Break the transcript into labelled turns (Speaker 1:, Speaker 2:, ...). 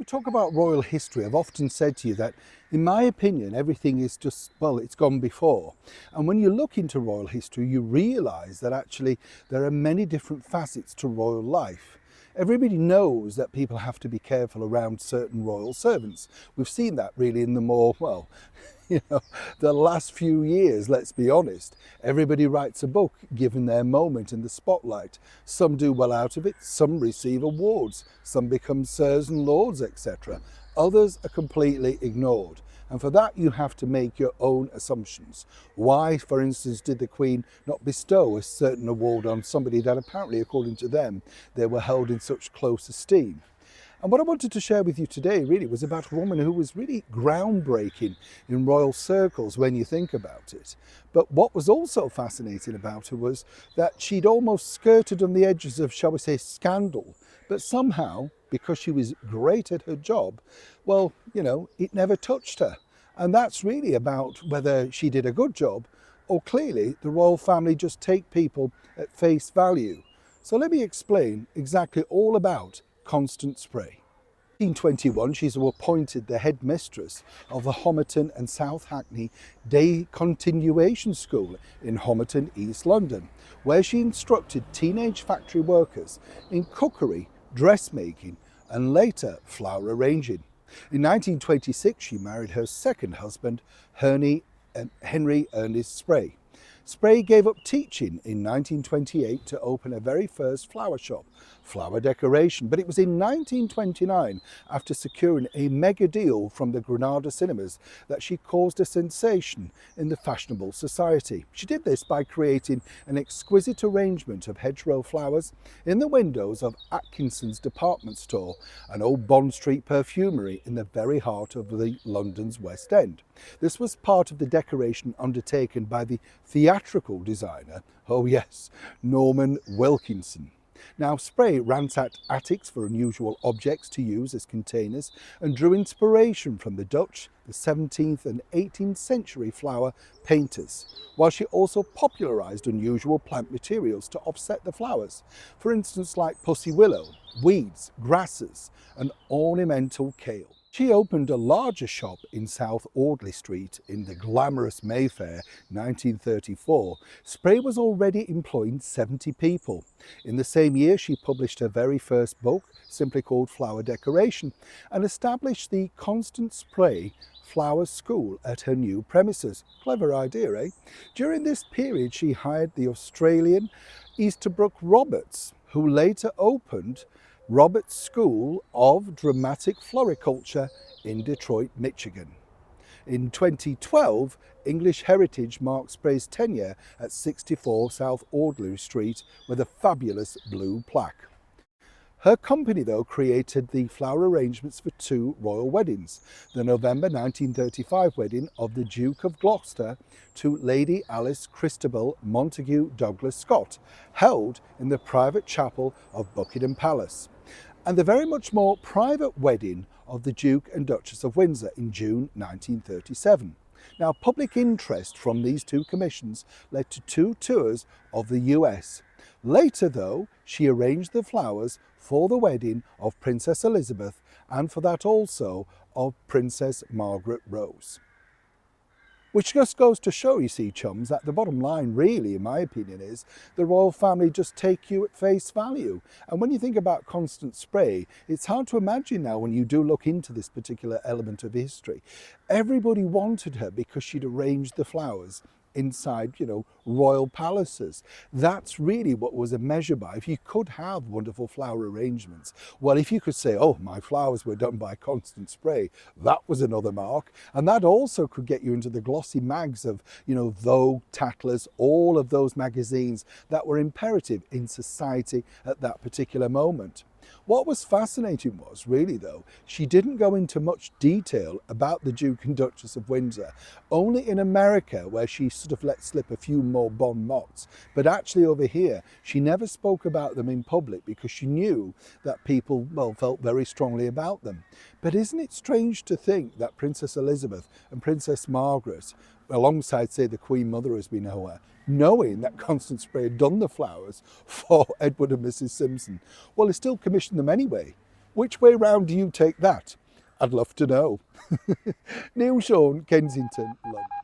Speaker 1: talk about royal history, I've often said to you that, in my opinion, everything is just, well, it's gone before. And when you look into royal history, you realise that actually there are many different facets to royal life. Everybody knows that people have to be careful around certain royal servants. We've seen that really in the more, well, the last few years, let's be honest. Everybody writes a book given their moment in the spotlight. Some do well out of it, some receive awards, some become sirs and lords, etc. Others are completely ignored. And for that you have to make your own assumptions. Why, for instance, did the Queen not bestow a certain award on somebody that apparently, according to them, they were held in such close esteem? And what I wanted to share with you today really was about a woman who was really groundbreaking in royal circles when you think about it. But what was also fascinating about her was that she'd almost skirted on the edges of, shall we say, scandal. But somehow, because she was great at her job, well, it never touched her. And that's really about whether she did a good job or clearly the royal family just take people at face value. So let me explain exactly all about Constance Spry. In 1821, she's appointed the headmistress of the Homerton and South Hackney Day Continuation School in Homerton, East London, where she instructed teenage factory workers in cookery, dressmaking, and later flower arranging. In 1926, she married her second husband, Henry Ernest Spry. Spry gave up teaching in 1928 to open her very first flower shop, Flower Decoration, but it was in 1929, after securing a mega deal from the Granada cinemas, that she caused a sensation in the fashionable society. She did this by creating an exquisite arrangement of hedgerow flowers in the windows of Atkinson's department store, an old Bond Street perfumery in the very heart of London's West End. This was part of the decoration undertaken by the theatrical designer, oh yes, Norman Wilkinson. Now, Spry ransacked attics for unusual objects to use as containers and drew inspiration from the Dutch, the 17th and 18th century flower painters, while she also popularised unusual plant materials to offset the flowers, for instance like pussy willow, weeds, grasses and ornamental kale. She opened a larger shop in South Audley Street in the glamorous Mayfair 1934. Spry was already employing 70 people. In the same year, she published her very first book, simply called Flower Decoration, and established the Constance Spry Flower School at her new premises. Clever idea, eh? During this period, she hired the Australian Easterbrook Roberts, who later opened Roberts School of Dramatic Floriculture in Detroit, Michigan. In 2012, English Heritage marked Spry's tenure at 64 South Audley Street with a fabulous blue plaque. Her company, though, created the flower arrangements for two royal weddings, the November 1935 wedding of the Duke of Gloucester to Lady Alice Christabel Montague Douglas Scott, held in the private chapel of Buckingham Palace, and the very much more private wedding of the Duke and Duchess of Windsor in June 1937. Now, public interest from these two commissions led to two tours of the US. Later, though, she arranged the flowers for the wedding of Princess Elizabeth and for that also of Princess Margaret Rose. Which just goes to show, you see, chums, that the bottom line really, in my opinion, is the royal family just take you at face value. And when you think about Constance Spry, it's hard to imagine now when you do look into this particular element of history. Everybody wanted her because she'd arranged the flowers inside, royal palaces. That's really what was a measure by. If you could have wonderful flower arrangements, well, if you could say, oh, my flowers were done by Constance Spry, that was another mark. And that also could get you into the glossy mags of, Vogue, Tattlers, all of those magazines that were imperative in society at that particular moment. What was fascinating was, really though, she didn't go into much detail about the Duke and Duchess of Windsor, only in America where she sort of let slip a few more bon mots. But actually over here, she never spoke about them in public because she knew that people, felt very strongly about them. But isn't it strange to think that Princess Elizabeth and Princess Margaret, alongside, say, the Queen Mother as we know her, knowing that Constance Spry had done the flowers for Edward and Mrs Simpson, well, they still commissioned them anyway. Which way round do you take that? I'd love to know. Neil Sean, Kensington, London.